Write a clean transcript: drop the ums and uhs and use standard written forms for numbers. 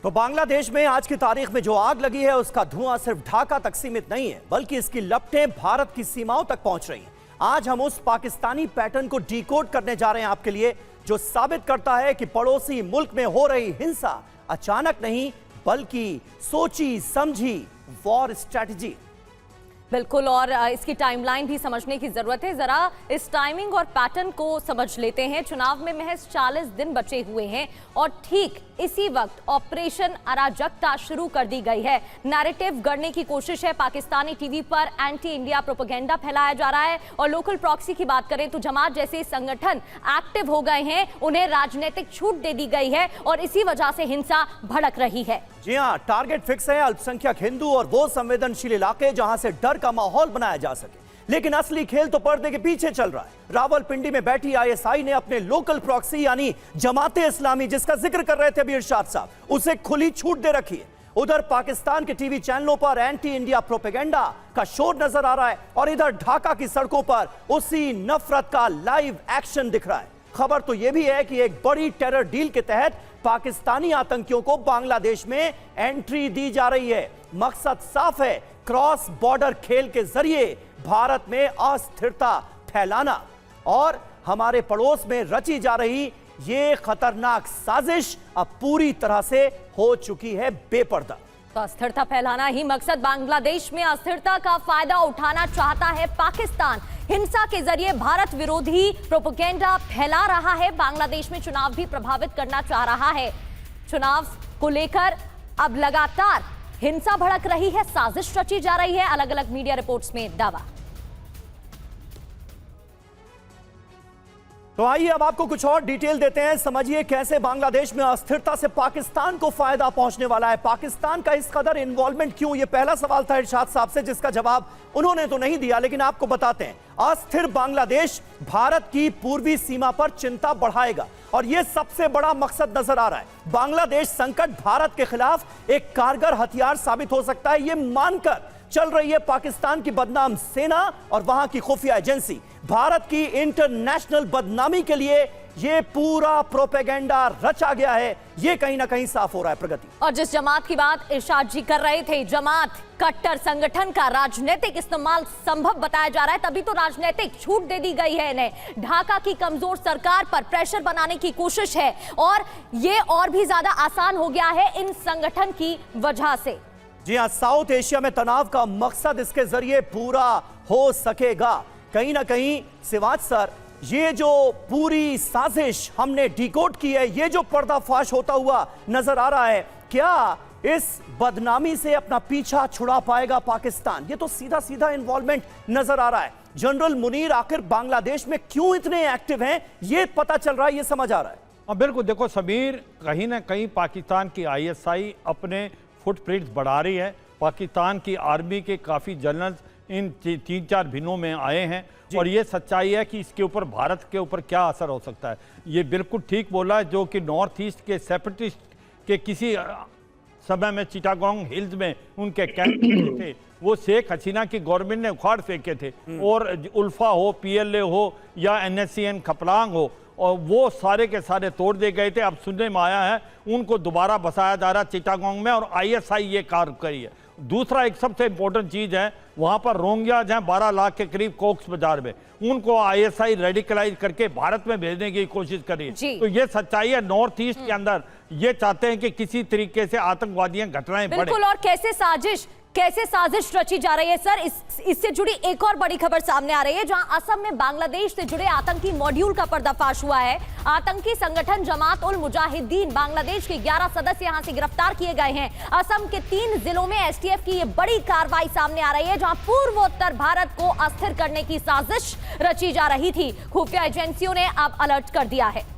तो बांग्लादेश में आज की तारीख में जो आग लगी है उसका धुआं सिर्फ ढाका तक सीमित नहीं है, बल्कि इसकी लपटें भारत की सीमाओं तक पहुंच रही हैं। आज हम उस पाकिस्तानी पैटर्न को डिकोड करने जा रहे हैं आपके लिए, जो साबित करता है कि पड़ोसी मुल्क में हो रही हिंसा अचानक नहीं बल्कि सोची समझी वॉर स्ट्रैटेजी। बिल्कुल, और इसकी टाइमलाइन भी समझने की जरूरत है। जरा इस टाइमिंग और पैटर्न को समझ लेते हैं। चुनाव में महज 40 दिन बचे हुए हैं और ठीक इसी वक्त ऑपरेशन अराजकता शुरू कर दी गई है। नैरेटिव गढ़ने की कोशिश है। पाकिस्तानी टीवी पर एंटी इंडिया प्रोपेगेंडा फैलाया जा रहा है। और लोकल प्रॉक्सी की बात करें तो जमात जैसे संगठन एक्टिव हो गए हैं, उन्हें राजनीतिक छूट दे दी गई है और इसी वजह से हिंसा भड़क रही है। जी हां, टारगेट फिक्स है अल्पसंख्यक हिंदू और वो संवेदनशील इलाके जहां से डर का माहौल बनाया जा सके। लेकिन असली खेल तो पर्दे के पीछे चल रहा है। रावलपिंडी में बैठी आईएसआई ने अपने लोकल प्रॉक्सी यानी जमाते इस्लामी, जिसका जिक्र कर रहे थे अभी इरशाद साहब, उसे खुली छूट दे रखी है। उधर पाकिस्तान के टीवी चैनलों पर एंटी इंडिया प्रोपेगेंडा का शोर नजर आ रहा है और इधर ढाका की सड़कों पर उसी नफरत का लाइव एक्शन दिख रहा है। खबर तो यह भी है कि एक बड़ी टेरर डील के तहत पाकिस्तानी आतंकियों को बांग्लादेश में एंट्री दी जा रही है। मकसद साफ है, क्रॉस बॉर्डर खेल के जरिए भारत में अस्थिरता फैलाना और हमारे पड़ोस में रची जा रही ये खतरनाक साजिश अब पूरी तरह से हो चुकी है बेपर्दा। तो अस्थिरता फैलाना ही मकसद। बांग्लादेश में अस्थिरता का फायदा उठाना चाहता है पाकिस्तान। हिंसा के जरिए भारत विरोधी प्रोपेगेंडा फैला रहा है। बांग्लादेश में चुनाव भी प्रभावित करना चाह रहा है। चुनाव को लेकर अब लगातार हिंसा भड़क रही है, साजिश रची जा रही है, अलग अलग मीडिया रिपोर्ट्स में दावा। तो आइए अब आपको कुछ और डिटेल देते हैं। समझिए कैसे बांग्लादेश में अस्थिरता से पाकिस्तान को फायदा पहुंचने वाला है। पाकिस्तान का इस कदर इन्वॉल्वमेंट क्यों, यह पहला सवाल था इरशाद साहब से, जिसका जवाब उन्होंने तो नहीं दिया, लेकिन आपको बताते हैं। अस्थिर बांग्लादेश भारत की पूर्वी सीमा पर चिंता बढ़ाएगा और यह सबसे बड़ा मकसद नजर आ रहा है। बांग्लादेश संकट भारत के खिलाफ एक कारगर हथियार साबित हो सकता है, यह मानकर चल रही है पाकिस्तान की बदनाम सेना और वहां की खुफिया एजेंसी। भारत की इंटरनेशनल बदनामी के लिए यह पूरा प्रोपेगेंडा रचा गया है, यह कहीं ना कहीं साफ हो रहा है प्रगति। और जिस जमात की बात इरशाद जी कर रहे थे, जमात कट्टर संगठन का राजनीतिक इस्तेमाल संभव बताया जा रहा है, तभी तो राजनीतिक छूट दे दी गई है इन्हें। ढाका की कमजोर सरकार पर प्रेशर बनाने की कोशिश है और यह और भी ज्यादा आसान हो गया है इन संगठन की वजह से। जी हां, साउथ एशिया में तनाव का मकसद इसके जरिए पूरा हो सकेगा। कहीं ना कहीं सिवाज सर, ये जो पूरी साजिश हमने डिकोड की है, ये जो पर्दाफाश होता हुआ नजर आ रहा है, क्या इस बदनामी से अपना पीछा छुड़ा पाएगा पाकिस्तान? ये तो सीधा सीधा इन्वॉल्वमेंट नजर आ रहा है। जनरल मुनीर आखिर बांग्लादेश में क्यों इतने एक्टिव हैं, ये पता चल रहा है, ये समझ आ रहा है। बिल्कुल, देखो समीर, कहीं ना कहीं पाकिस्तान की आईएसआई अपने फुटप्रिंट्स बढ़ा रही है। पाकिस्तान की आर्मी के काफ़ी जनरल्स इन 3-4 दिनों में आए हैं और ये सच्चाई है कि इसके ऊपर भारत के ऊपर क्या असर हो सकता है। ये बिल्कुल ठीक बोला है, जो कि नॉर्थ ईस्ट के सेपरेटिस्ट के किसी समय में चिटागोंग हिल्स में उनके कैंप थे, वो शेख हसीना की गवर्नमेंट ने उखाड़ फेंके थे। और उल्फा हो, पीएलए हो या एनएससीएन खपलांग हो, और वो सारे के सारे तोड़ दिए गए थे। अब सुनने में आया है उनको दोबारा बसाया जा रहा है चिटागोंग में और आईएसआई ये कार्य करी है। दूसरा एक सबसे इंपॉर्टेंट चीज़ है, वहाँ पर रोहिंग्याज हैं 12 लाख के करीब कोक्स बाजार में, उनको आईएसआई रेडिकलाइज करके भारत में भेजने की कोशिश करी है। तो ये सच्चाई है, नॉर्थ ईस्ट के अंदर ये चाहते हैं कि किसी तरीके से आतंकवादियां घटनाएं बढ़े। बिल्कुल, और कैसे साजिश रची जा रही है सर, इससे जुड़ी एक और बड़ी खबर सामने आ रही है, जहां असम में बांग्लादेश से जुड़े आतंकी मॉड्यूल का पर्दाफाश हुआ है। आतंकी संगठन जमात उल मुजाहिदीन, बांग्लादेश के 11 सदस्य यहां से गिरफ्तार किए गए हैं। असम के 3 जिलों में एसटीएफ की ये बड़ी कार्रवाई सामने आ रही है, जहां पूर्वोत्तर भारत को अस्थिर करने की साजिश रची जा रही थी। खुफिया एजेंसियों ने अब अलर्ट कर दिया है।